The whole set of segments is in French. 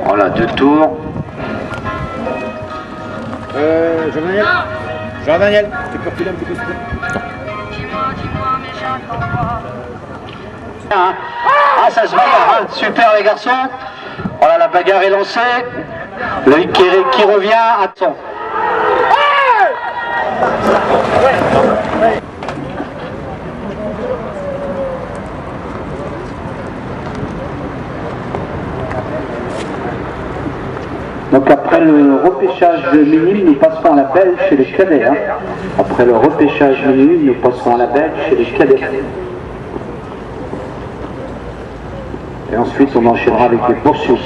Voilà, 2 tours. Jean-Daniel. Jean-Daniel, tu peux reculer un petit peu, s'il te plaît. Ah, ça se bagarre, hein. Super les garçons. Voilà, la bagarre est lancée. Loïc qui revient. Attends. Donc après le repêchage minime, nous passerons à la belle chez les cadets. Hein. Après le repêchage minime, nous passerons à la belle chez les cadets. Et ensuite, on enchaînera avec les poursuites.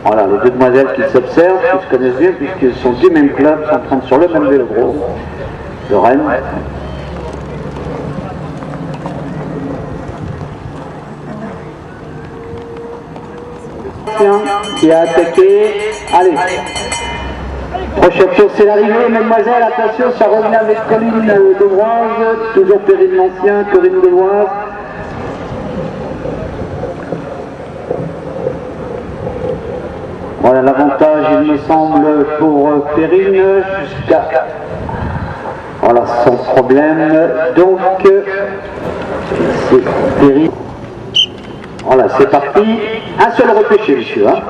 Voilà, les deux demoiselles qui s'observent, qui se connaissent bien, puisqu'ils sont du même club, s'entraînent sur le même vélodrome de Rennes. Qui a attaqué. Allez. Prochaine tour, c'est l'arrivée, mesdemoiselles. Attention, ça revient avec Corinne Devoise. Toujours Perrine L'Ancien, Corinne Devoise. Voilà l'avantage, il me semble, pour Perrine, jusqu'à... Voilà, sans problème. Donc, c'est Perrine. Voilà, c'est parti. Un seul repêché, monsieur. Hein.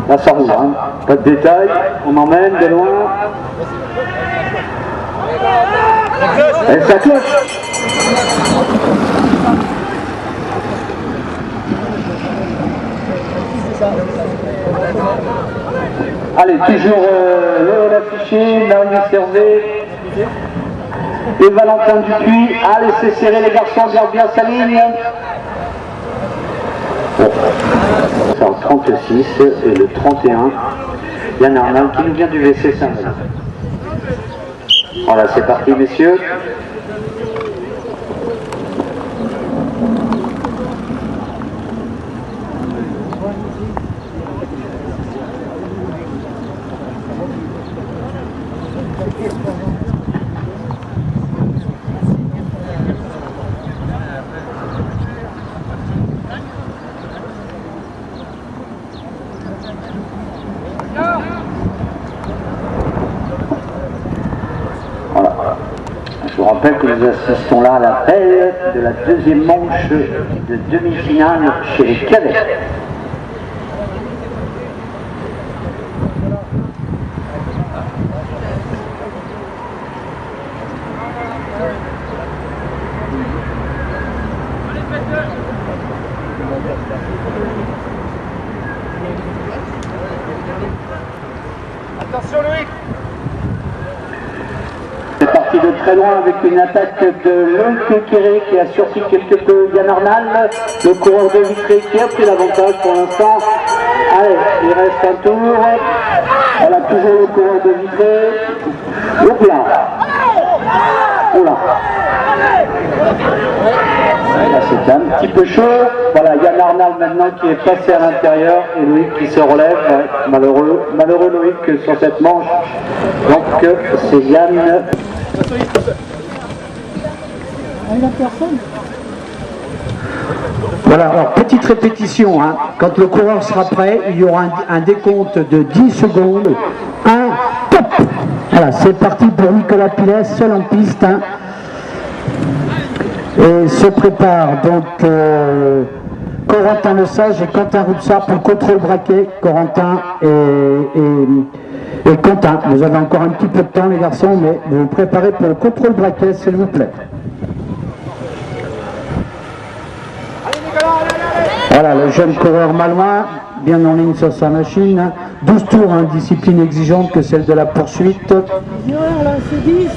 Là ça roule, hein. Pas de détails, on emmène de loin. Et ça cloche. Allez, toujours Léon affiché, Marie Servet et Valentin Dupuis. Allez, c'est serré les garçons, gardent bien sa ligne. Bon. C'est en 36 et le 31. Yann Arnal qui nous vient du WC Saint-Denis. Voilà, c'est parti messieurs. Je vous rappelle que nous assistons là à l'appel de la deuxième manche de demi-finale chez les cadets. Attention Loïc. C'est parti de très loin avec une attaque de Loïc Kéré qui a surpris quelque peu Yann Arnal, le coureur de Vitré qui a pris l'avantage pour l'instant. Allez, il reste un tour. Voilà, toujours le coureur de Vitré. Hop là. Oula. Là, c'est un petit peu chaud. Voilà, Yann Arnal maintenant qui est passé à l'intérieur et Loïc qui se relève. Ouais, malheureux Loïc sur cette manche. Donc c'est Yann. Voilà, alors petite répétition, hein. Quand le coureur sera prêt, il y aura un décompte de 10 secondes. 1, top. Voilà, c'est parti pour Nicolas Pilet, seul en piste. Hein. Et se prépare donc Corentin Lesage et Quentin Roupsard pour le contrôle braquet. Corentin et Quentin, vous avez encore un petit peu de temps les garçons, mais vous vous préparez pour le contrôle braquet s'il vous plaît. Voilà, le jeune coureur malouin, bien en ligne sur sa machine. 12 tours, hein, discipline exigeante que celle de la poursuite. C'est 10.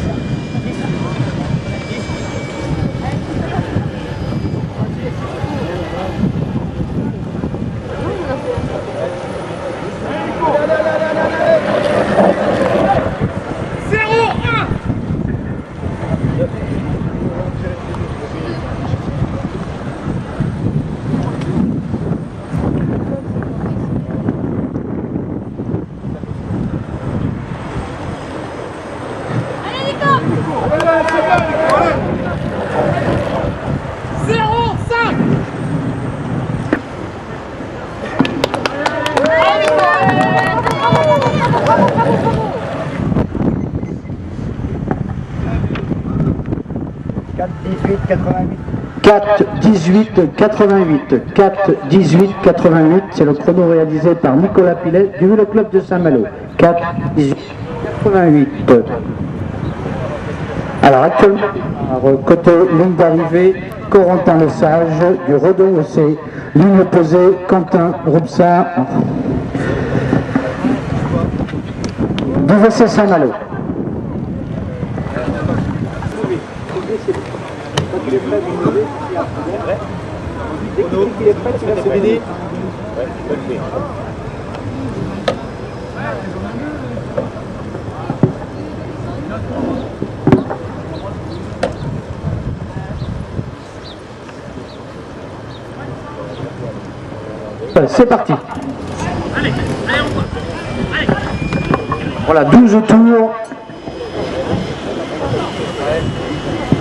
C'est le chrono réalisé par Nicolas Pilet du Vélo Club de Saint-Malo. 4-18-88. Alors actuellement, côté ligne d'arrivée, Corentin Lesage du Redon OC. Ligne opposée, Quentin Roupsard du VC Saint-Malo. C'est parti. Voilà, 12 tours.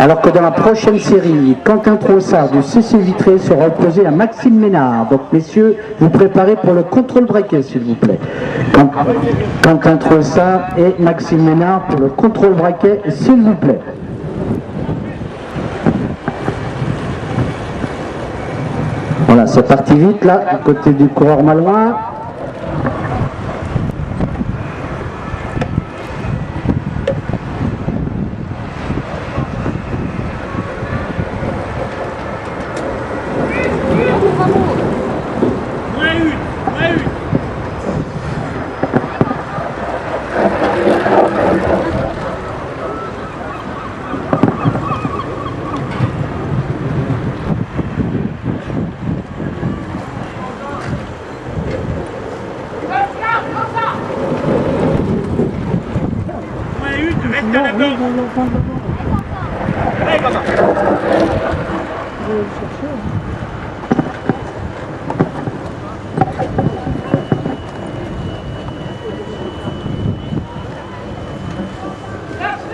Alors que dans la prochaine série, Quentin Troussard du CC Vitré sera opposé à Maxime Ménard. Donc messieurs, vous préparez pour le contrôle braquet s'il vous plaît. Quentin Troussard et Maxime Ménard pour le contrôle braquet s'il vous plaît. Voilà, c'est parti vite là, à côté du coureur malouin.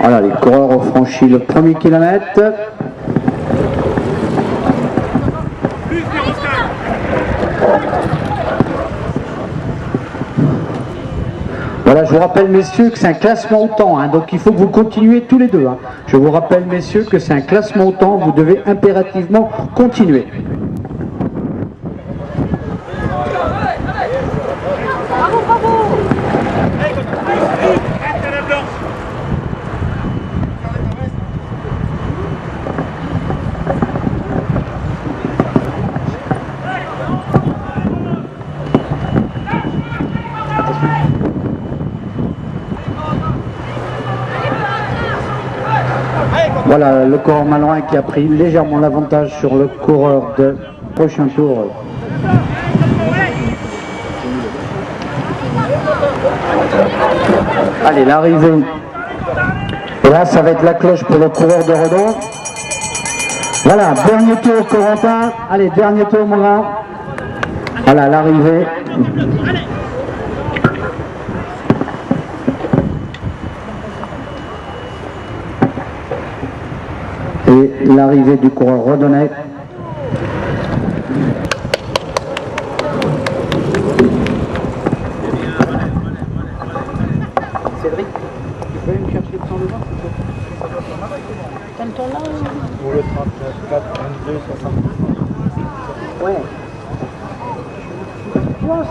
Voilà, les coureurs ont franchi le premier kilomètre. Voilà, je vous rappelle messieurs que c'est un classement au temps, hein, donc il faut que vous continuez tous les deux. Hein. Je vous rappelle messieurs que c'est un classement au temps, vous devez impérativement continuer. Voilà le coureur malouin qui a pris légèrement l'avantage sur le coureur de prochain tour. Allez, l'arrivée. Et là, ça va être la cloche pour le coureur de Redon. Voilà, dernier tour Corentin. Allez, dernier tour mon gars. Voilà, l'arrivée. Et l'arrivée du coureur redonnais. Cédric, tu peux aller me chercher le temps devant, s'il te plaît ? Pour le 39, 4, 22, 70. Ouais. Alors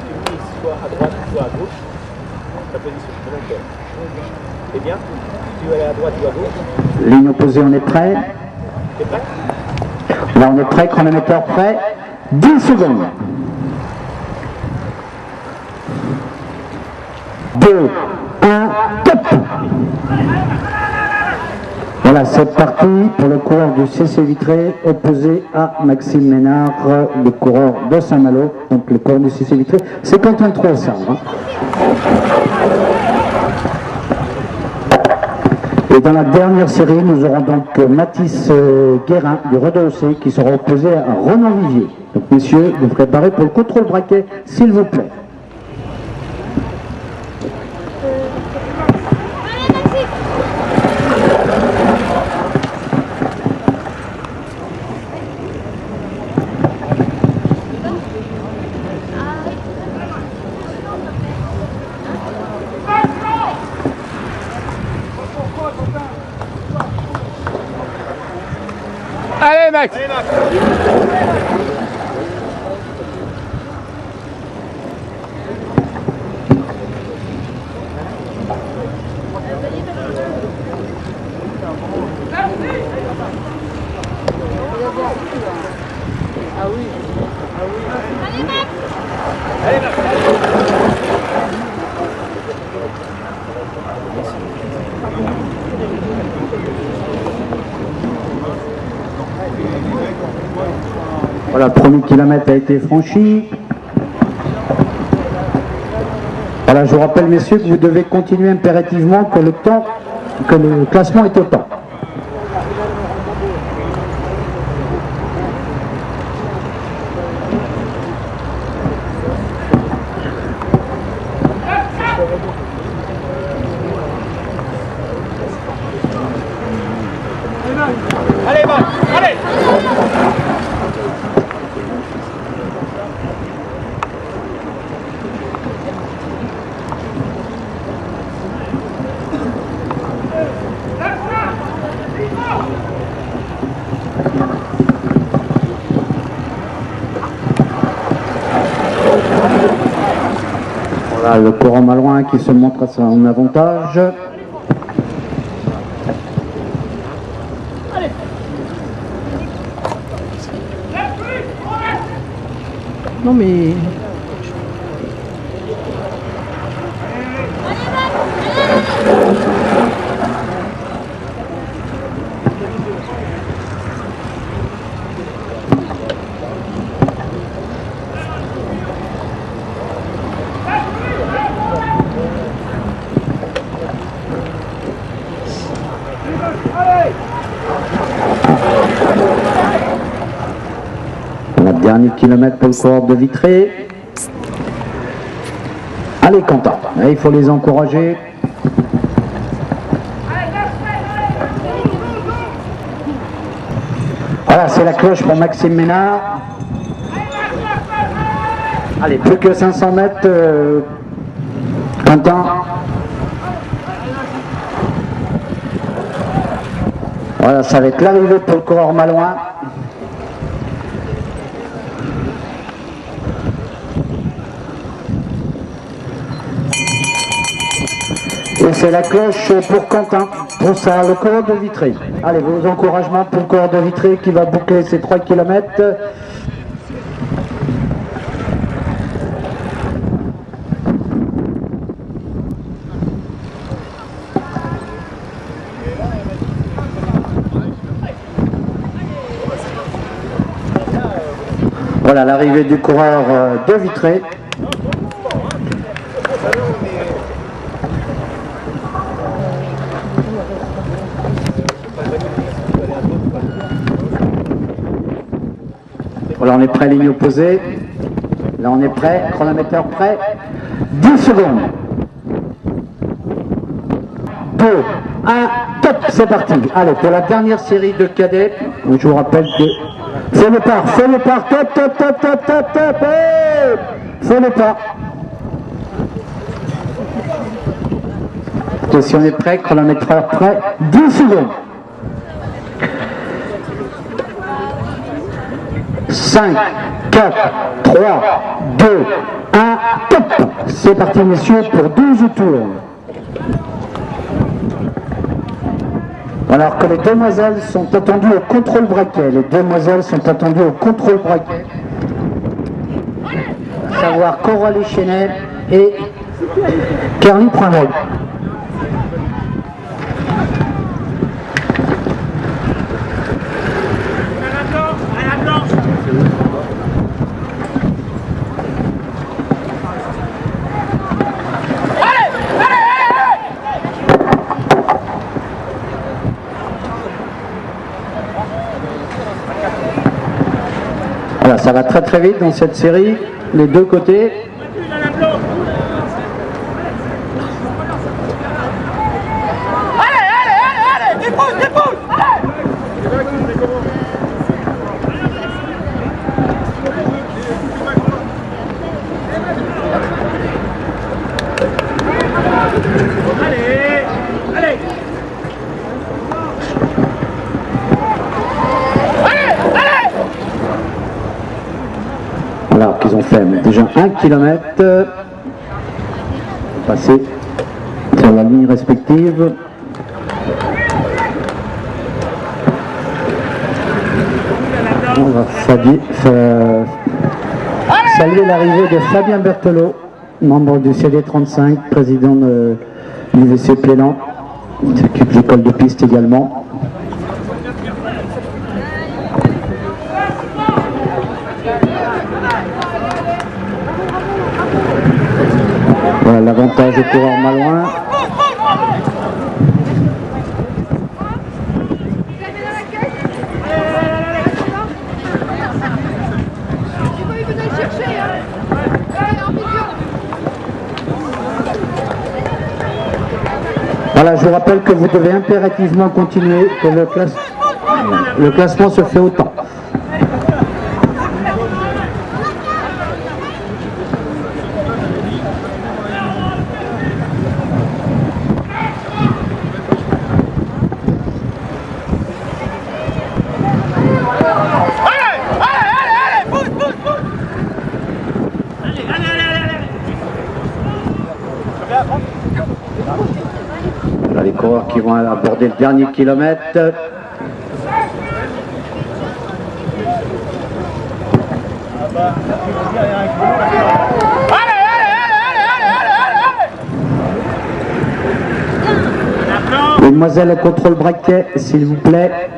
tu dis soit à droite, soit à gauche, ta position volontaire. C'est bien. Tu veux aller à droite ou à gauche. Ligne opposée, on est prêt. T'es prêt? Là, on est prêt, chronomètre prêt. 10 secondes. 2, 1, top. Voilà, c'est parti pour le coureur du CC Vitré opposé à Maxime Ménard, le coureur de Saint-Malo. Donc le coureur du CC Vitré, c'est Quentin Troussard. Et dans la dernière série, nous aurons donc Mathis Guérin du Redoucé qui sera opposé à Ronan Vivier. Donc messieurs, vous préparez pour le contrôle braquet, s'il vous plaît. Allez Max! Voilà, le premier kilomètre a été franchi. Voilà, je vous rappelle, messieurs, que vous devez continuer impérativement que le classement est au temps. Allez Max! Allez! Voilà, le courant malouin qui se montre à son avantage. Non mais... Voilà, dernier kilomètre pour le coureur de Vitré. Allez Quentin, il faut les encourager. Voilà, c'est la cloche pour Maxime Ménard. Allez, plus que 500 mètres. Quentin. Voilà, ça va être l'arrivée pour le coureur malouin. Et c'est la cloche pour Quentin, pour ça, le coureur de Vitré. Allez, vos encouragements pour le coureur de Vitré qui va boucler ses 3 km. Voilà l'arrivée du coureur de Vitré. Voilà, on est prêt, ligne opposée. Là, on est prêt, chronomètre prêt. 10 secondes. 2, 1, top, c'est parti. Allez, pour la dernière série de cadets, je vous rappelle que... Fais le part, top, top, top, top, top, top, hey, fais le pas. Ok, si on est prêt, chronométreur prêt, 10 secondes. 5, 4, 3, 2, 1, top. C'est parti messieurs pour 12 tours. Alors que les demoiselles sont attendues au contrôle braquet. Les demoiselles sont attendues au contrôle braquet. À savoir Coralie Chenet et Kerly Pramod. Voilà, ça va très très vite dans cette série, les deux côtés. Alors qu'ils ont fait déjà 1 km, passé sur la ligne respective. On va saluer l'arrivée de Fabien Berthelot, membre du CD35, président de l'UVC Plélan, qui s'occupe de l'école de piste également. Voilà l'avantage au coureur malouin. Voilà, je vous rappelle que vous devez impérativement continuer, que le classement se fait au temps. Là, les coureurs qui vont aborder le dernier kilomètre. Mesdemoiselles, le contrôle braquet, s'il vous plaît.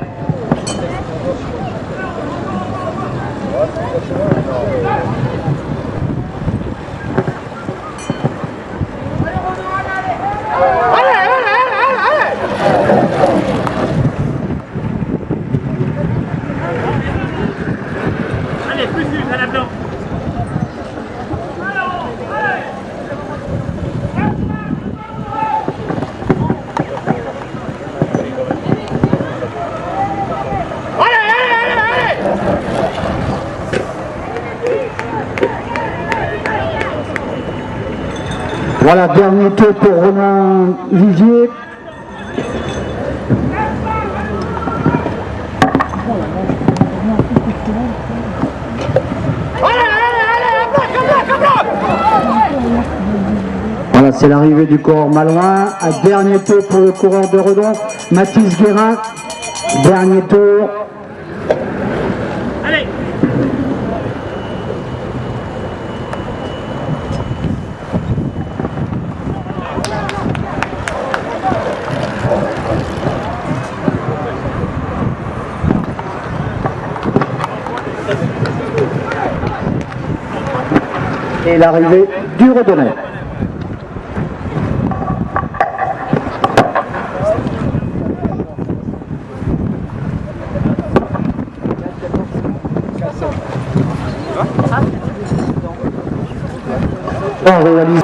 Voilà, dernier tour pour Romain Vivier. Voilà, c'est l'arrivée du coureur malouin. Un dernier tour pour le coureur de Redon, Mathis Guérin. Dernier tour. Allez. Et l'arrivée du Redonnais. On réalise.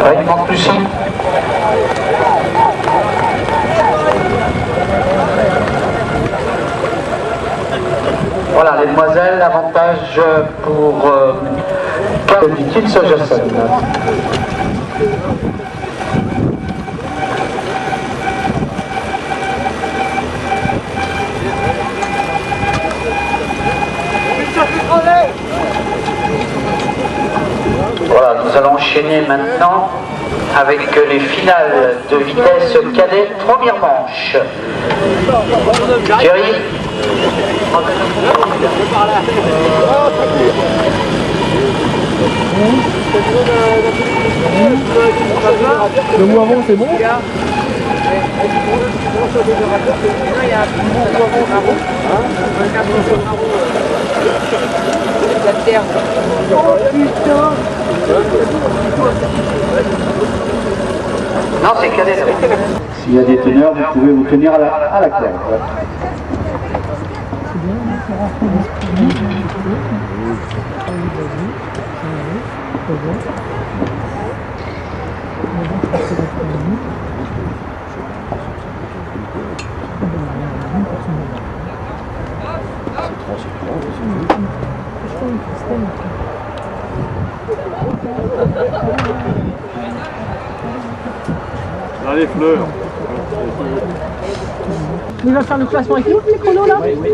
Ouais, il manque Lucie. Voilà, les demoiselles, l'avantage pour Caroline Sojason. Voilà, nous allons enchaîner maintenant avec les finales de vitesse cadet, première manche. Thierry. Le mot avant, c'est bon? Non, c'est cadet. S'il y a des teneurs, vous pouvez vous tenir à la corde. Là, les fleurs. Il va faire le classement avec nous, les chronos là? Oui, oui.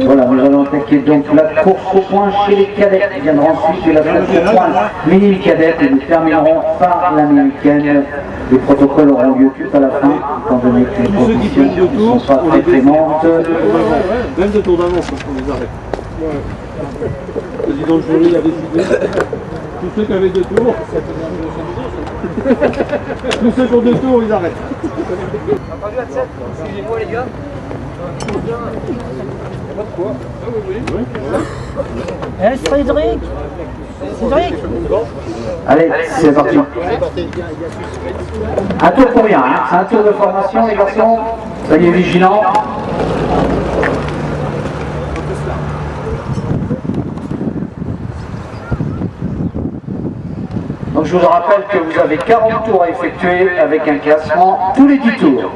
Voilà, nous allons attaquer donc la course au point chez les cadets. Viendra ensuite la course au point minime cadette et nous terminerons par l'américaine. Les protocoles auront lieu tout à la fin, étant donné que les conditions ne sont pas très clémentes. Même de tour d'avance, on les arrête. Le président jury a décidé. Tous ceux qui avaient 2 tours, tous ceux qui ont 2 tours, ils arrêtent. Entendu à 7, excusez-moi les gars. Eh, Cédric! Cédric! Allez, c'est parti. Un tour pour rien, hein. C'est un tour de formation, les garçons. Soyez vigilants. Donc je vous rappelle que vous avez 40 tours à effectuer avec un classement tous les 10 tours.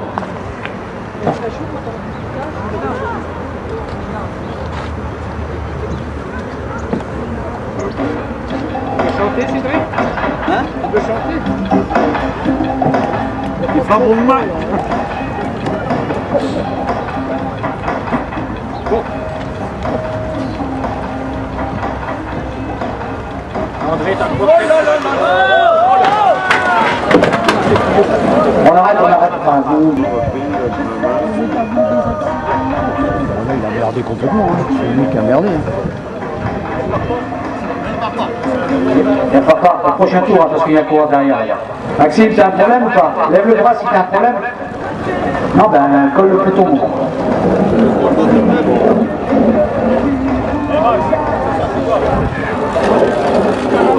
Chanter, Cédric? Hein? Tu peux chanter? Il fait un bon mal. Bon. André, t'as quoi? On arrête, enfin, vous... Il a merdé complètement, hein. C'est lui qui a merdé. Et papa, au prochain tour, hein, parce qu'il y a un coureur derrière. Maxime, t'as un problème ou pas? Lève le bras si t'as un problème. Non, ben, colle le peloton.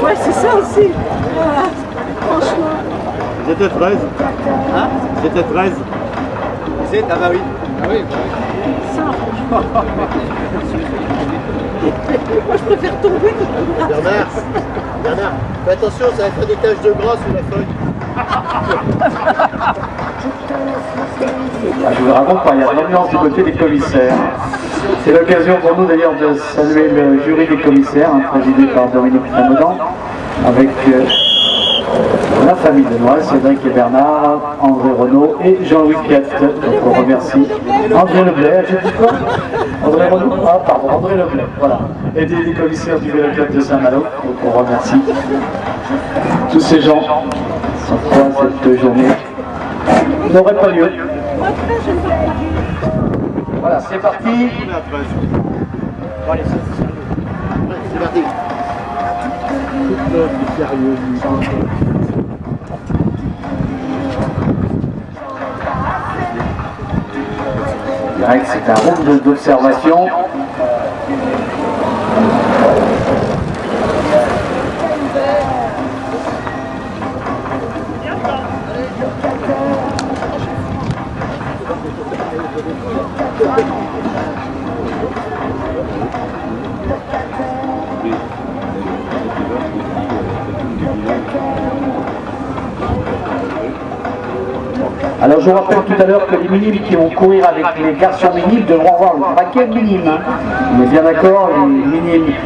Ouais, c'est ça aussi. Voilà. Franchement. C'était 13. Hein? C'était 13. C'est, ah bah oui. Ah oui. Ça, franchement. Moi, je préfère tomber. Bernard, fais attention, ça va faire des taches de gras sur la feuille. Ah, je vous raconte pas, il y a de l'ambiance du côté des commissaires. C'est l'occasion pour nous d'ailleurs de saluer le jury des commissaires, hein, présidé par Dominique Ramedan, avec la famille de Noël, Cédric et Bernard, André Renaud et Jean-Louis Piette. Donc on remercie André Leblay, je dis quoi? André Renaud? Ah pardon, André Leblay, voilà. Et des commissaires du Vélo Club de Saint-Malo. Donc on remercie tous ces gens sans quoi cette journée n'aurait pas lieu. Voilà, c'est parti. C'est parti. Je dirais que c'est un round d'observation. Alors je vous rappelle tout à l'heure que les minimes qui vont courir avec les garçons minimes devront avoir le braquet minime. Hein. On est bien d'accord,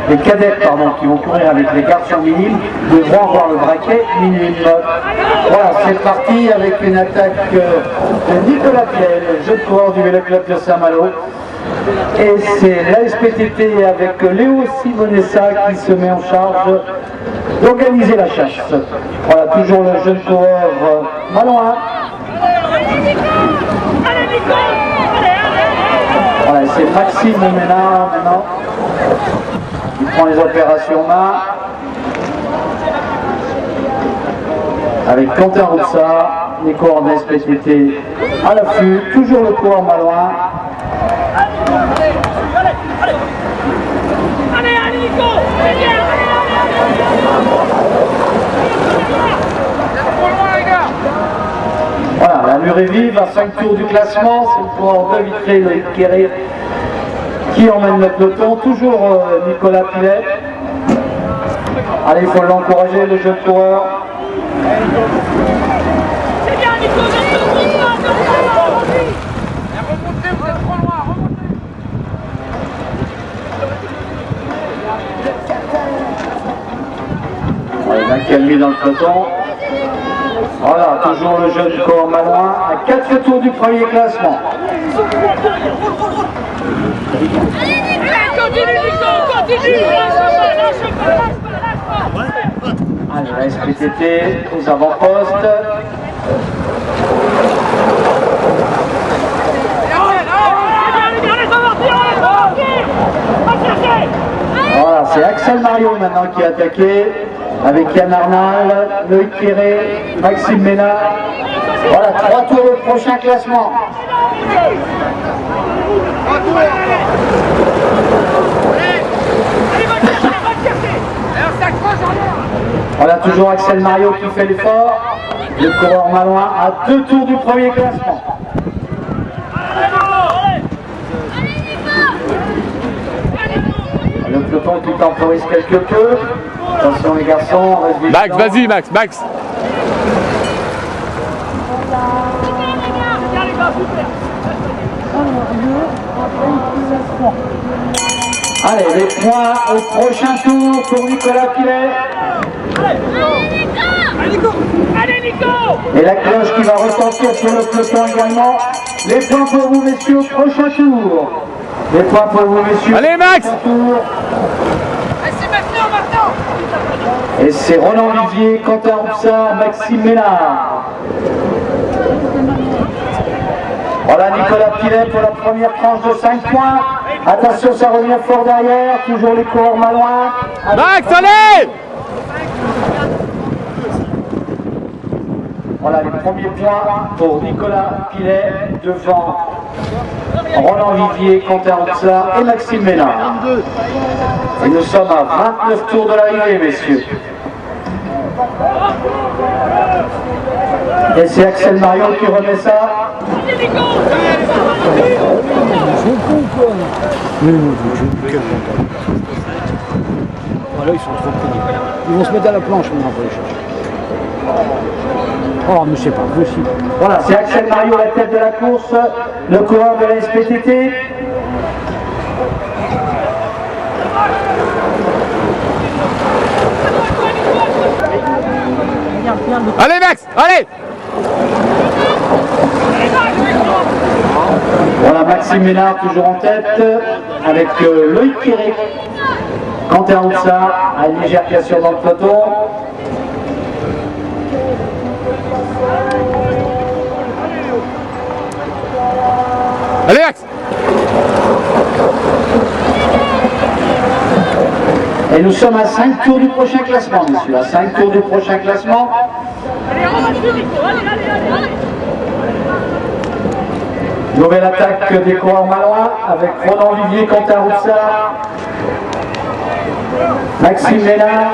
les cadettes qui vont courir avec les garçons minimes devront avoir le braquet minime. Voilà, c'est parti avec une attaque de Nicolas Piel, jeune coureur du Vélo Club de Saint-Malo. Et c'est l'ASPTT avec Léo Simonessa qui se met en charge d'organiser la chasse. Voilà, toujours le jeune coureur malouin. Voilà, c'est Maxime Ménard maintenant qui prend les opérations main avec Quentin Roussard, les coureurs de l'ASPTT à l'affût, toujours le coureur malouin. Voilà, l'allure est vive à 5 tours du classement, c'est le coureur de Vitré, le Kéré, qui emmène le peloton, toujours Nicolas Pilet. Allez, il faut l'encourager, le jeune coureur. C'est bien, Nico, remontez, vous êtes trop loin, remontez. Allez, bien calmé dans le peloton. Voilà, toujours le jeune coureur malouin à 4 tours du premier classement. Continue, Nico, continue. Allez, la SPTT aux avant-postes. Voilà, c'est Axel Mario maintenant qui est attaqué avec Yann Arnal, Loïc Kéré, Maxime Ménard. Voilà, 3 tours au prochain classement. Voilà, toujours Axel Mario qui fait l'effort. Le coureur malouin à 2 tours du premier classement. Le peloton qui temporise quelque peu. Attention les garçons, reste vigilant. Max, vas-y Max, Max. Allez, les points au prochain tour pour Nicolas Pilet. Allez, Nico. Et la cloche qui va retentir sur le peloton également. Les points pour vous messieurs au prochain tour. Les points pour vous messieurs. Allez Max. C'est maintenant. Et c'est Roland Vivier, Quentin Roussard, Maxime Ménard. Voilà Nicolas Pilet pour la première tranche de 5 points. Attention, ça revient fort derrière. Toujours les coureurs malouins. Max, allez. Voilà les premiers points pour Nicolas Pilet devant Roland Vivier, Quentin Roussard et Maxime Ménard. Et nous sommes à 29 tours de l'arrivée, messieurs. Et c'est Axel Mario qui remet ça. Voilà, ils sont trop connus. Ils vont se mettre à la planche maintenant pour les chercher. Oh, mais je sais pas, je suis. Voilà, c'est Axel Mario, la tête de la course, le coureur de la SPTT. Allez Max, allez. Voilà Maxime Ménard toujours en tête avec Loïc Kéré, Quentin Roussard à une légère cassure dans le peloton. Allez Max. Et nous sommes à 5 tours du prochain classement, messieurs, à 5 tours du prochain classement. Nouvelle attaque des coureurs malouins avec Roland Vivier, Quentin Roussard, Maxime Ménard.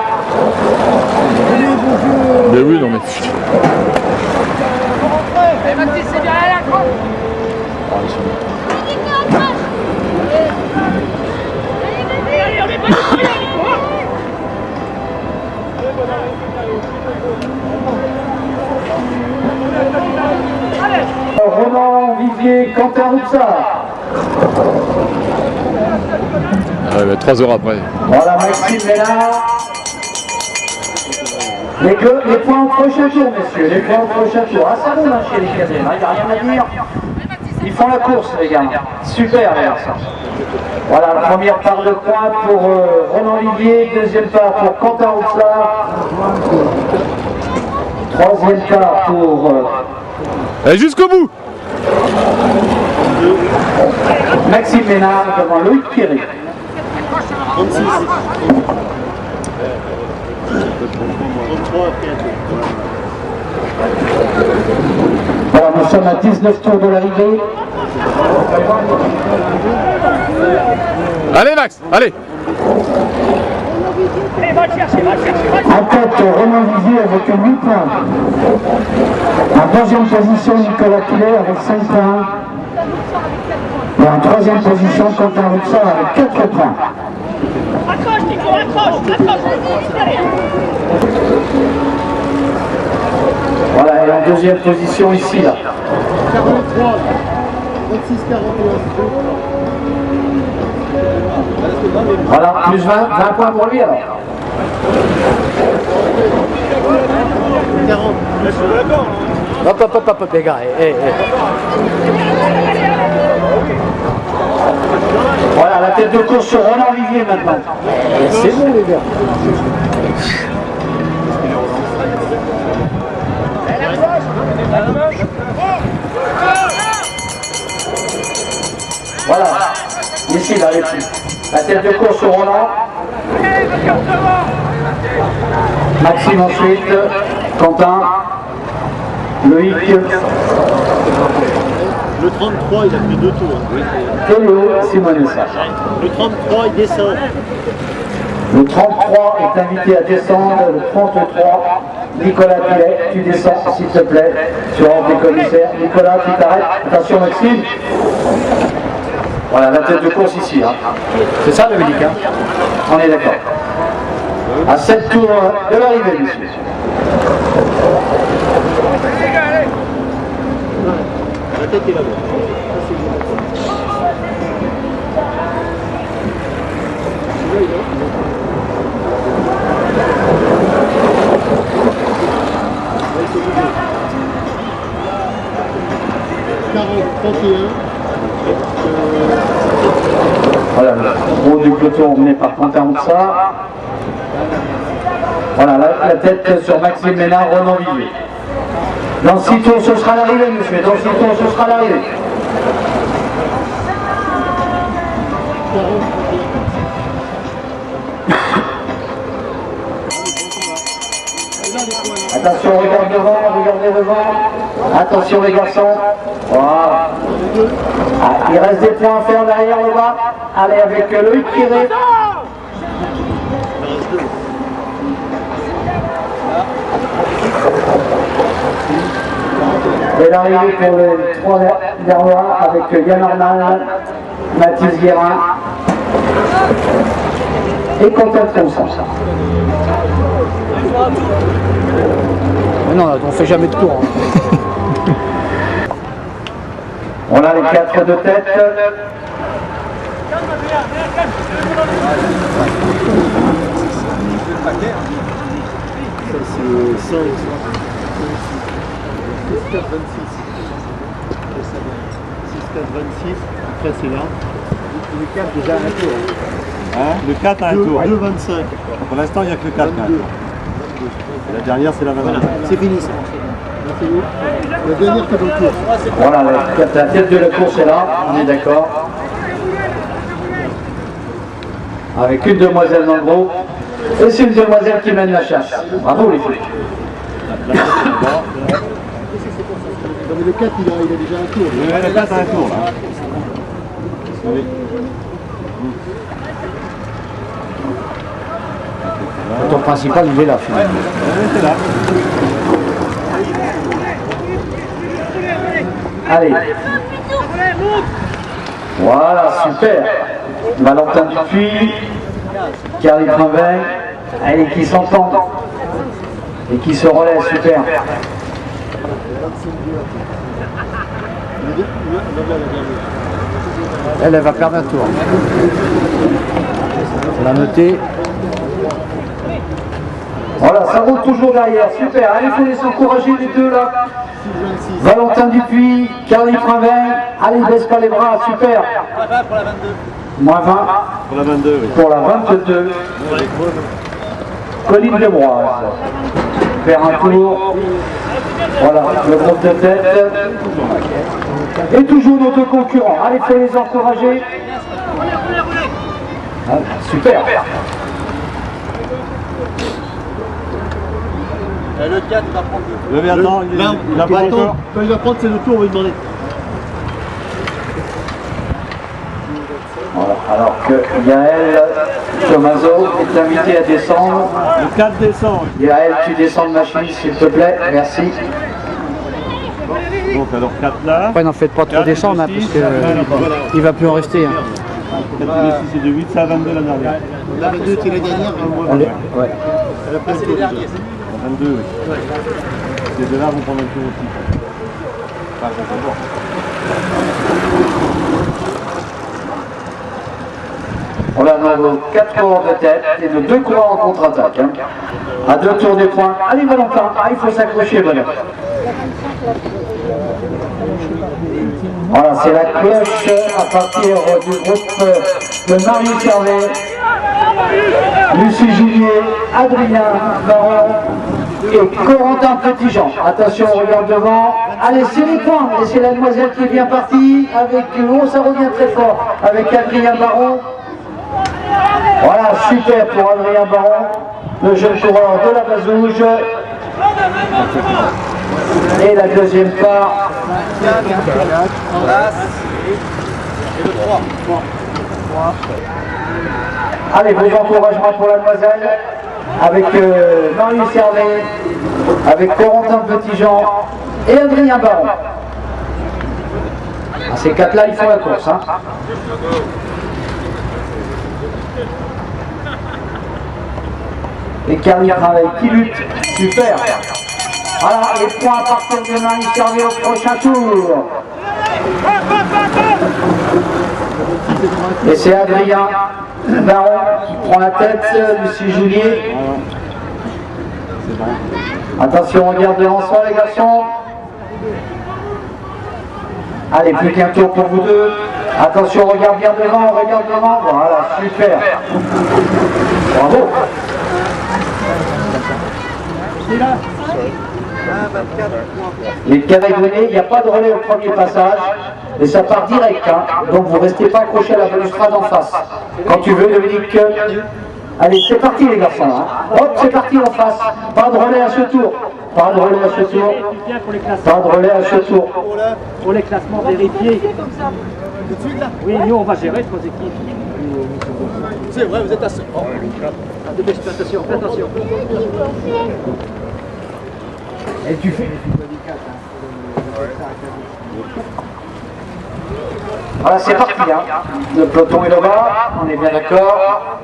Mais oui, non mais... Maxime, c'est bien à la croix. Allez, on est pas du tout bien, Nico. Allez. Quentin Roussard. 3 heures après. Voilà, Maxime Ménard. Les points au prochain tour, messieurs, les points au prochain tour. Ah, ça roule chez les cadets, il n'y a rien à dire. Ils font la course, les gars. Super, les garçons. Voilà, première part de points pour Ronan Olivier, deuxième part pour Quentin Roussard, troisième part pour Allez, jusqu'au bout. Maxime Ménard devant Loïc Pierry. 36. 33 après un tour. Voilà, nous sommes à 19 tours de l'arrivée. Allez, Max, allez. En tête, Romain Vivier avec 8 points. En deuxième position, Nicolas Poulet avec 5 points. Et en troisième position, Quentin Roussard avec 4 points. Accroche, Nico, accroche, allez. Voilà, et en deuxième position ici, là. 43. 36, 41. Voilà, plus 20 points pour lui alors. 40. Hop, les gars. Voilà, la tête de course sur Roland Vivier maintenant. C'est bon, les gars. Voilà, ici, là, les petits. La tête de course sur Roland. Maxime ensuite, Quentin, Loïc. Le 33, il a fait 2 tours. Et Léo Simonessa. Le 33, il descend. Le 33 est invité à descendre. Le 33, Nicolas Pillet, tu descends s'il te plaît sur ordre des commissaires. Nicolas, tu t'arrêtes. Attention Maxime. Voilà la tête de course ici. Hein. C'est ça Dominique, hein. On est d'accord. À 7 tours de l'arrivée, messieurs. La tête est là-bas. Voilà, le gros du peloton emmené par Quentin Roussard. Voilà, la tête sur Maxime Ménard, Ronan Vivier. Dans 6 tours, ce sera l'arrivée, monsieur. Dans 6 tours, ce sera l'arrivée. Attention, regarde devant, regardez devant. Attention les garçons. Voilà. Ah, il reste des points à faire derrière le bas. Allez avec Loïc Pierret. Et l'arrivée pour les 3 derniers avec Yann Arnal, Mathis Guérin et Quentin Tronçon. Mais non, on fait jamais de tour. Hein. On a les 4 de tête. Ça, c'est 5. 6, 4, 26. 6, 4, 26. Après, c'est là. Le 4 déjà à un tour. Hein, le 4 à un 2, tour. 2, 25. Pour l'instant, il n'y a que le 4 à un tour. Et la dernière, c'est la 22. Voilà, c'est fini ça. La dernière qui a le tour. Voilà, la tête de la course est là, on est d'accord. Avec une demoiselle dans le groupe. Et c'est une demoiselle qui mène la chasse. Bravo les filles. Non, mais le 4, il a déjà un tour. Le 4 à un tour, là. Oui. Le tour principal, il est là, finalement. C'est là. Allez. Voilà, super. Valentin Dupuis, Carly Prinveil, allez, qui s'entendent et qui se relaient, super. Elle va perdre un tour. On l'a noté. Voilà, ça roule toujours derrière, super. Allez, il faut les encourager les deux là. Valentin Dupuis, Carly Prinvin, allez, baisse pas les bras, super. Pour la 22. Moins 20. Pour la 22, oui. Pour la 22. Colline Desbroises. Faire un tour. Voilà, le groupe de tête. Et toujours nos deux concurrents. Allez, il faut les encourager. Ah, super. Le 4 va prendre Le Verdun, il a pas encore. Quand il va prendre ses deux tours, on va lui demander. Voilà, alors que Yael Tomaso est invité à descendre. Le 4 descend. Yael, tu descends de machine s'il te plaît, merci. Donc alors 4 là. Après, n'en faites pas trop 4, descendre, hein, 6, parce qu'il va plus en rester. Hein. 4, 6 et 2, 8, c'est à 22 la dernière. La 22 qui est la dernière, Allez, ouais. elle a pris le tour. La 22, oui. Ces deux-là vont prendre un tour aussi. Enfin, ça va voir. On a nos 4 coureurs de tête et nos 2 coureurs en contre-attaque. Hein. À 2 tours des points. Allez Valentin, il faut s'accrocher, bonhomme. Voilà, c'est la cloche à partir du groupe de Marie Servet, Lucie Julier, Adrien Baron et Corentin Petitjean. Attention, on regarde devant. Allez, c'est les points. Et c'est la demoiselle qui est bien partie avec, oh, ça revient très fort, avec Adrien Baron. Voilà, super pour Adrien Baron, le jeune coureur de la Bazouge. Et la deuxième part. Allez, vos encouragements pour la demoiselle, avec Marie Servet, avec Corentin Petitjean et Adrien Baron. Ah, ces 4-là, ils font la course. Hein. Et Carly Travail qui lutte, super. Voilà, les points à partir de Marie Servet au prochain tour. Et c'est Adrien Baron qui prend la tête, Lucie Julier. Attention, on regarde devant soi les garçons. Allez, plus qu'un tour pour vous deux. Attention, regarde bien devant, regarde devant. Voilà, super. Bravo. Les Canaillonnais, il n'y a pas de relais au premier passage, mais ça part direct, hein, donc vous ne restez pas accroché à la balustrade en face. Quand tu veux, Dominique. Allez, c'est parti les garçons. Hein. Hop, c'est parti en face. Pas de relais à ce tour. Pas de relais à ce tour. Pas de relais à ce tour. Pour les classements vérifiés. Oui, nous on va gérer 3 équipes. C'est vrai, vous êtes assez. Attention, fais attention. Et tu fais. Voilà, c'est parti. Hein. Le peloton est là-bas, on est bien d'accord.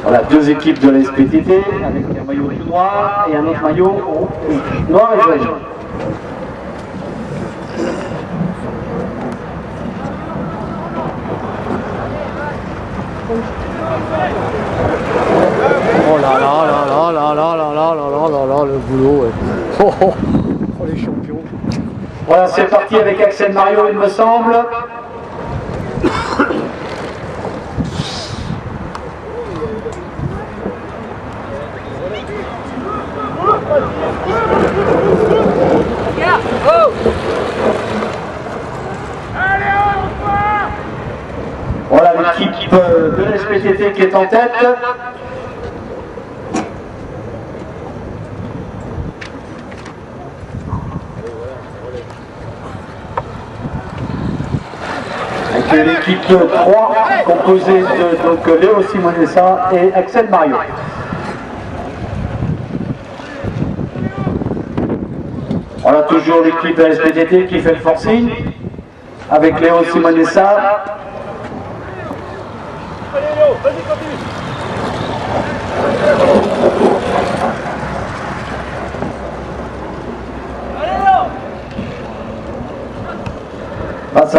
Voilà, 2 équipes de la SPTT avec un maillot tout noir et un autre maillot noir et jaune. Oh là là là là là là là là là là là, le boulot. Ouais. Oh les champions. Voilà, c'est parti avec Axel Mario, il me semble. Voilà l'équipe de la SPTT qui est en tête. Avec l'équipe 3 composée de donc, Léo Simonessa et Axel Mario. Voilà toujours l'équipe de la SPTT qui fait le forcing avec Léo Simonessa.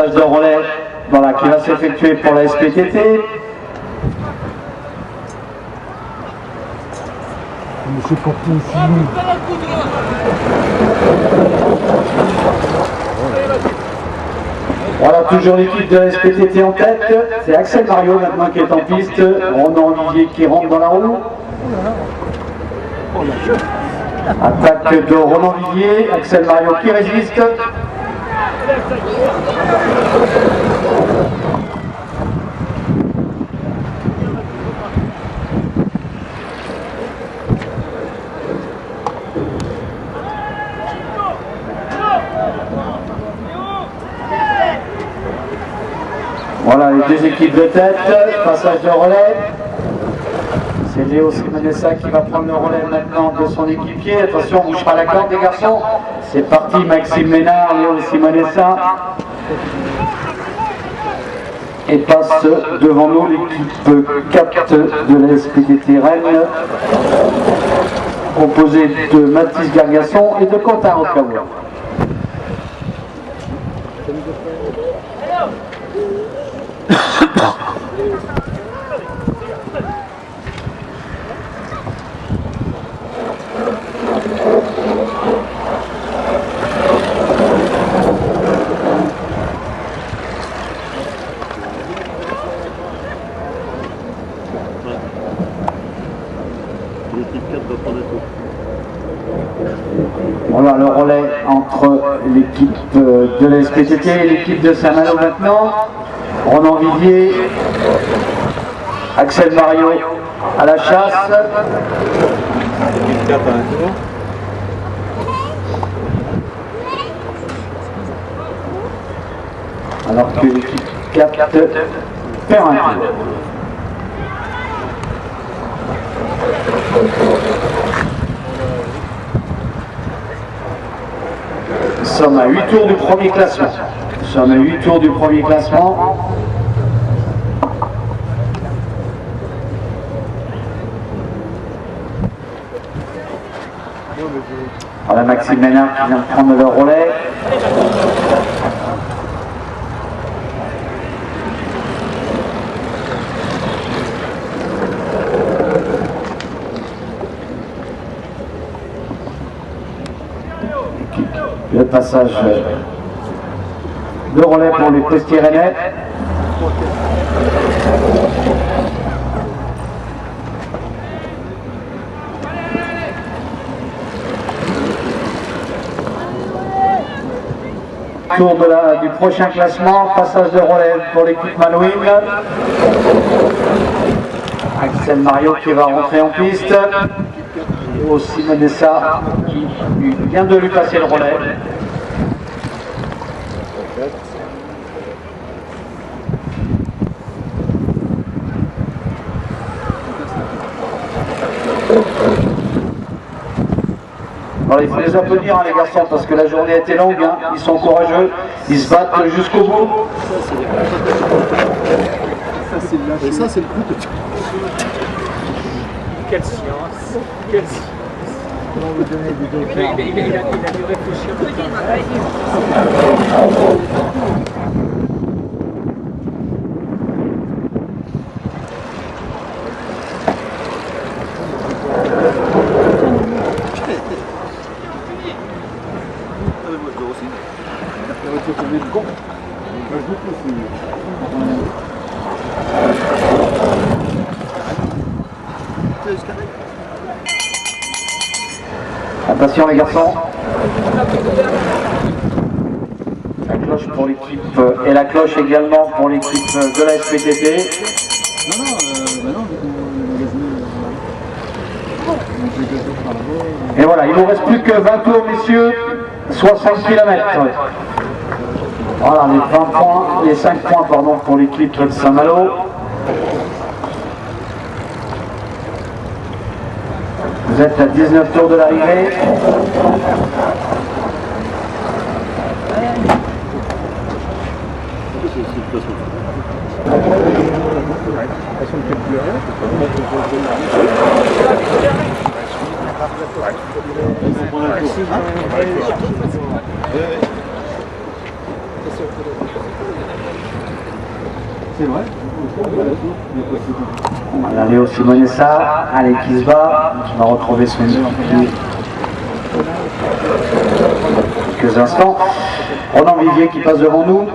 Passage de relais, voilà, qui va s'effectuer pour la SPTT. Monsieur Porti ici. Voilà, toujours l'équipe de la SPTT en tête. C'est Axel Mario maintenant qui est en piste. Ronan Olivier qui rentre dans la roue. Attaque de Ronan Olivier. Axel Mario qui résiste. Voilà les deux équipes de tête, passage de relais. C'est Léo Simonessa qui va prendre le relais maintenant de son équipier. Attention, on ne bouge pas la corde les garçons. C'est parti, Maxime Ménard, Léo Simonessa. Et passe devant nous l'équipe 4 de la SPTT Rennes, composée de Mathis Gargasson et de Quentin Rocabois. Voilà le relais entre l'équipe de la SPTT et l'équipe de Saint-Malo maintenant. Ronan Vivier, Axel Mario à la chasse. Alors que l'équipe 4 perd un tour. Nous sommes à 8 tours du premier classement. Nous sommes à 8 tours du premier classement. Voilà Maxime Ménard qui vient de prendre le relais. Le passage de relais pour les postiers rennais. Tour du prochain classement, passage de relais pour l'équipe Malouine. Axel Mario qui va rentrer en piste. Et aussi Menessa qui vient de lui passer le relais. Alors, il faut les applaudir les garçons parce que la journée a été longue, hein. Ils sont courageux, ils se battent jusqu'au bout. Et ça c'est le coup de... Quelle science, quelle science. Il a dû réfléchir. Attention les garçons. La cloche pour l'équipe et la cloche également pour l'équipe de la SPTT. Et voilà, il ne nous reste plus que 20 tours messieurs, 60 km. Voilà les 20 points, les 5 points pardon, pour l'équipe de Saint-Malo. Vous êtes à 19 tours de l'arrivée. Voilà, Léo Simonessa, allez, qui se bat, qui va retrouver son équipier quelques instants. Ronan Vivier qui passe devant nous.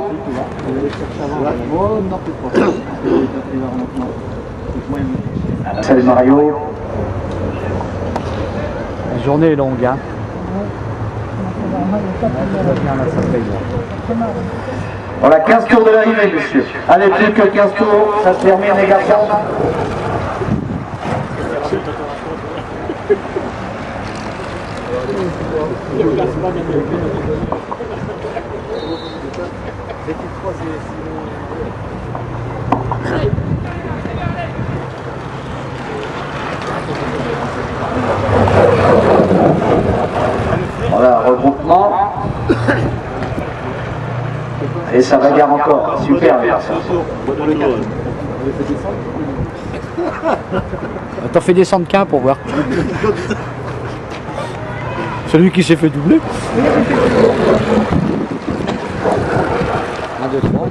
Salut Mario. La journée est longue, hein. Voilà, 15 tours de l'arrivée, monsieur. Allez, plus que 15 tours, ça se termine, les garçons. Voilà, regroupement. Et ça bagarre encore. Super, les garçons. T'en fais descendre qu'un pour voir. Celui qui s'est fait doubler. 1, 2, 3.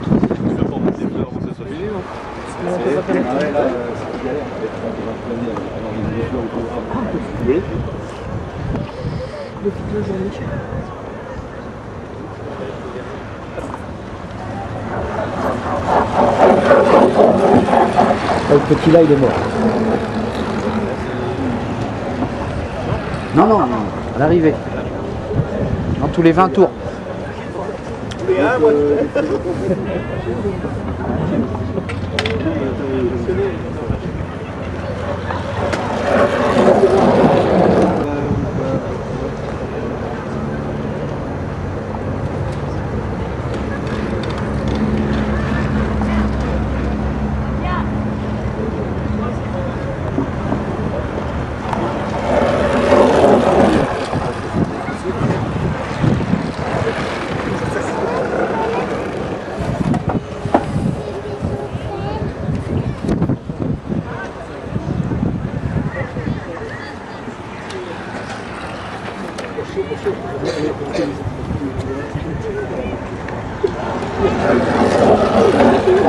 Le petit là il est mort. Non, non, non, à l'arrivée. Dans tous les 20 tours.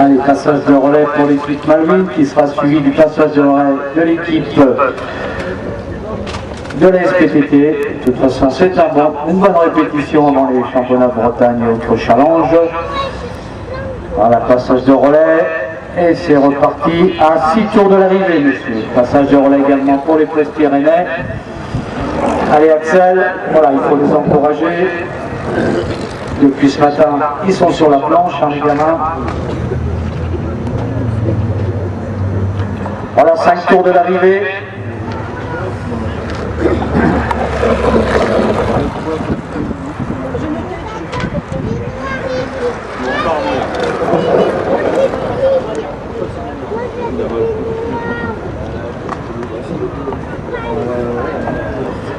Allez, passage de relais pour l'équipe Malouine qui sera suivi du passage de relais de l'équipe de la SPTT. De toute façon, c'est une bonne répétition avant les championnats de Bretagne et autres challenges. Voilà, passage de relais. Et c'est reparti à 6 tours de l'arrivée, monsieur. Passage de relais également pour les Presti-Rennais. Allez, Axel, voilà, il faut les encourager. Depuis ce matin, ils sont sur la planche, hein, les gamins. Voilà, 5 tours de l'arrivée.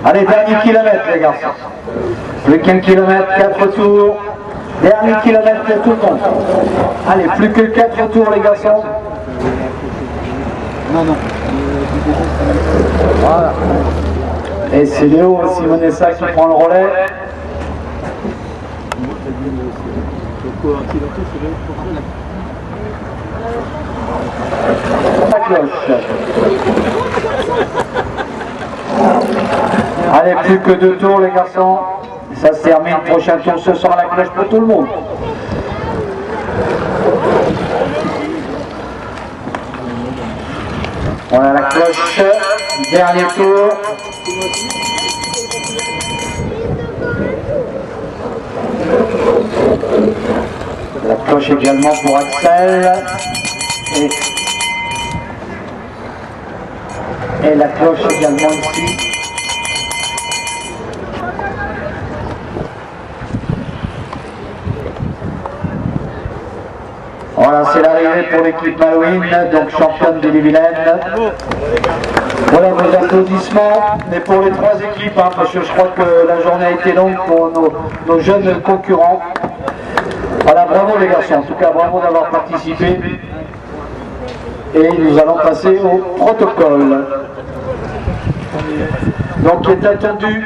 Allez, dernier kilomètre, les garçons. Plus qu'un kilomètre, 4 tours. Dernier kilomètre pour tout le monde. Allez, plus que 4 tours, les garçons. Non, non. Voilà. Et c'est Léo Simonessa qui prend le relais. La cloche. Allez, plus que 2 tours, les garçons. Ça se termine. Prochain tour, ce sera la cloche pour tout le monde. Voilà la cloche. Dernier tour. La cloche également pour Axel. Et la cloche également ici. Voilà, c'est l'arrivée pour l'équipe Malouine, donc championne de Vilaine. Voilà vos applaudissements, mais pour les 3 équipes, hein, parce que je crois que la journée a été longue pour nos jeunes concurrents. Voilà, bravo les garçons, en tout cas bravo d'avoir participé. Et nous allons passer au protocole. Donc il est attendu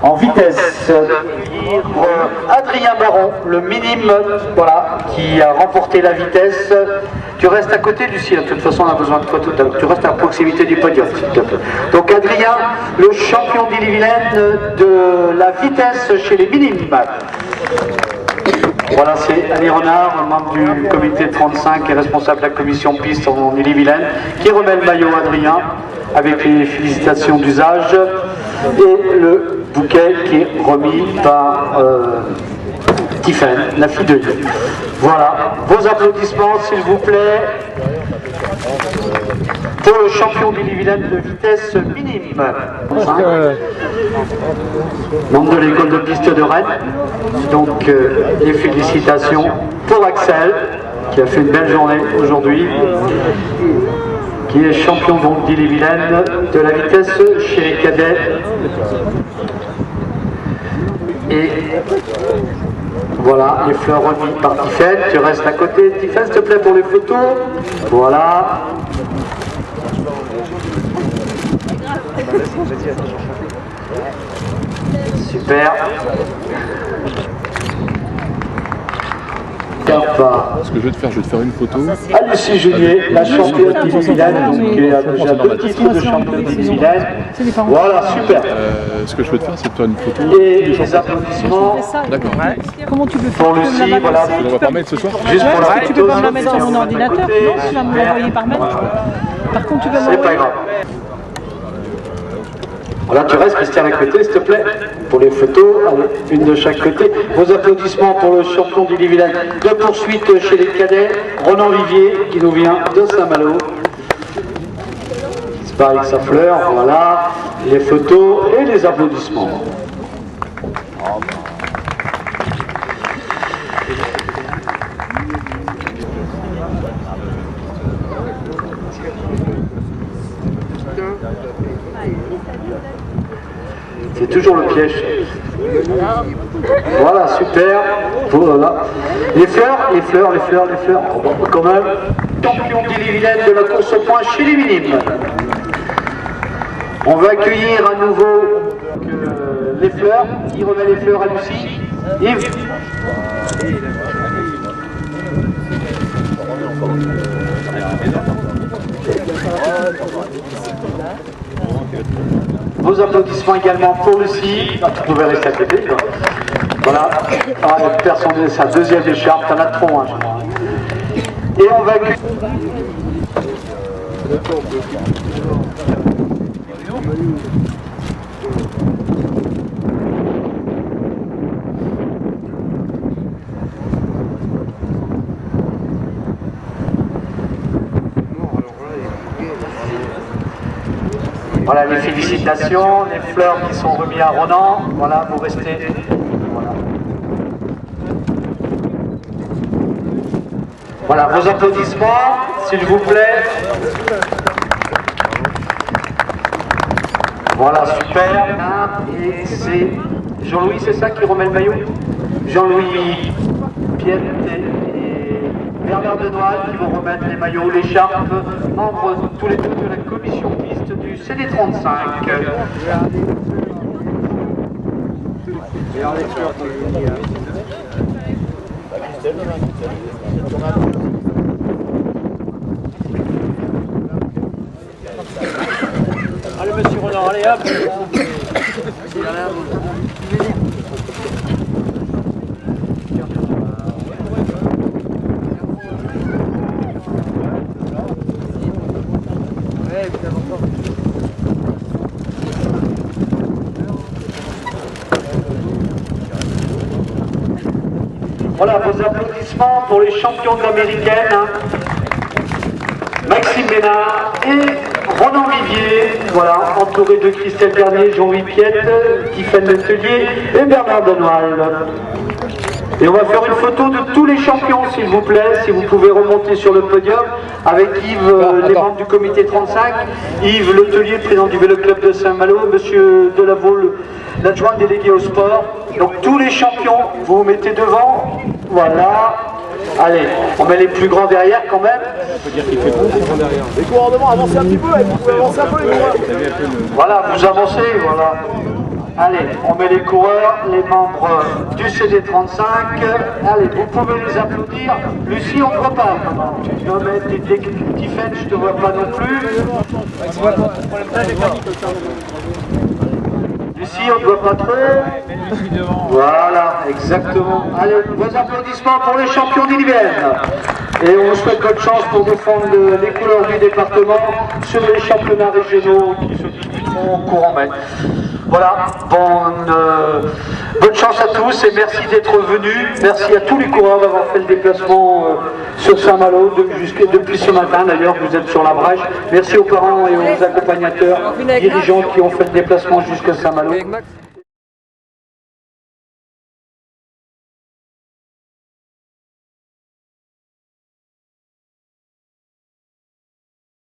en vitesse. Adrien Baron, le minime, voilà, qui a remporté la vitesse. Tu restes à côté, Lucie, de toute façon on a besoin de toi tout à l'heure. Tu restes à proximité du podium, s'il te plaît. Donc Adrien, le champion d'Ille-et-Vilaine de la vitesse chez les minimes. Voilà, c'est Annie Renard, membre du comité 35 et responsable de la commission piste en Ille-et-Vilaine, qui remet le maillot à Adrien avec les félicitations d'usage et le bouquet qui est remis par Tiffen, la fille de Lille. Voilà, vos applaudissements s'il vous plaît pour le champion d'Ille-et-Vilaine de vitesse minime. Membre de l'école de piste de Rennes. Donc les félicitations pour Axel qui a fait une belle journée aujourd'hui, qui est champion donc d'Ille-et-Vilaine de la vitesse chez les cadets. Et voilà, les fleurs remises par Tiffen. Tu restes à côté, Tiffen, s'il te plaît, pour les photos. Voilà. Super. Ce que je vais te faire une photo. Lucie Junier, la championne d'Ille-et-Vilaine, donc qui a déjà 2 titres de championne d'Ille-et-Vilaine. Voilà, super. Ce que je vais te faire, c'est de faire une photo. Et les applaudissements. D'accord. Comment tu veux faire? Pour Lucie, voilà. On va pas mettre ce soir. Juste pour la Tu peux pas me la mettre sur mon ordinateur? Non, tu vas me l'envoyer par mail. Par contre, tu peux C'est pas grave. Voilà, tu restes, Christian, à côté, s'il te plaît, pour les photos, allez, une de chaque côté. Vos applaudissements pour le champion d'Ille-et-Vilaine de poursuite chez les cadets, Ronan Vivier, qui nous vient de Saint-Malo. C'est pareil que sa fleur, voilà, les photos et les applaudissements. C'est toujours le piège. Voilà, super. Voilà. Les fleurs, les fleurs, les fleurs, les fleurs. Quand même, champion d'Ille-et-Vilaine de la course au point chez les minimes. On va accueillir à nouveau les fleurs. Qui remet les fleurs à Lucie? Yves. Vos applaudissements également pour Lucie. Ah, tu pouvais rester à côté. Quoi. Voilà. Ah, elle perd sa deuxième écharpe. T'en as trop, hein, je crois. Et on va accueillir. Voilà les félicitations, les fleurs qui sont remises à Ronan. Voilà, vous restez. Voilà, vos applaudissements, s'il vous plaît. Voilà, super. Et c'est Jean-Louis, c'est ça qui remet le maillot? Jean-Louis Piette et Bernard Denois qui vont remettre les maillots, l'écharpe, membres tous les deux de la commission piste du CD35. Allez, monsieur Renard, allez hop. Voilà vos applaudissements pour les champions de l'américaine, hein. Maxime Ménard et Ronan Vivier, voilà, entouré de Christelle Garnier, Jean-Louis Piette, Tiffen Letellier et Bernard Denoal. Et on va faire une photo de tous les champions, s'il vous plaît, si vous pouvez remonter sur le podium, avec Yves, les membres du comité 35, Yves Letellier, président du Vélo Club de Saint-Malo, monsieur Delavolle, l'adjoint délégué au sport. Donc tous les champions, vous vous mettez devant, voilà. Allez, on met les plus grands derrière quand même. On peut dire qu'il fait bon derrière. Les coureurs devant, avancez un petit peu, vous pouvez avancer un peu les coureurs. Voilà, vous avancez, voilà. Allez, on met les coureurs, les membres du CD35. Allez, vous pouvez les applaudir. Lucie, on ne voit pas. Tu dois mettre des Tiffen, je ne te vois pas non plus. Lucie, on ne voit pas trop. Voilà, exactement. Allez, vos applaudissements pour les champions d'Illivienne. Et on souhaite bonne chance pour défendre les couleurs du département sur les championnats régionaux qui se disputeront au courant mai. Voilà, bonne chance à tous et merci d'être venus. Merci à tous les coureurs d'avoir fait le déplacement sur Saint-Malo depuis ce matin d'ailleurs, vous êtes sur la brèche. Merci aux parents et aux accompagnateurs, dirigeants qui ont fait le déplacement jusqu'à Saint-Malo.